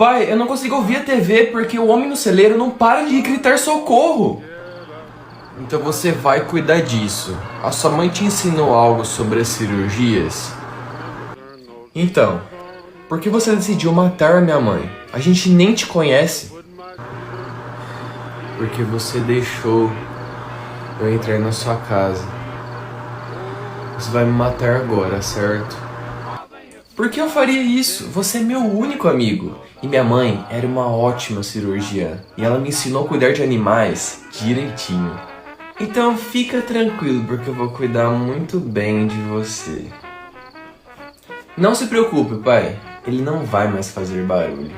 Pai, eu não consigo ouvir a TV porque o homem no celeiro não para de gritar socorro. Então você vai cuidar disso. A sua mãe te ensinou algo sobre as cirurgias? Então, por que você decidiu matar a minha mãe? A gente nem te conhece. Porque você deixou eu entrar na sua casa. Você vai me matar agora, certo? Por que eu faria isso? Você é meu único amigo. E minha mãe era uma ótima cirurgiã. E ela me ensinou a cuidar de animais direitinho. Então fica tranquilo, porque eu vou cuidar muito bem de você. Não se preocupe, pai. Ele não vai mais fazer barulho.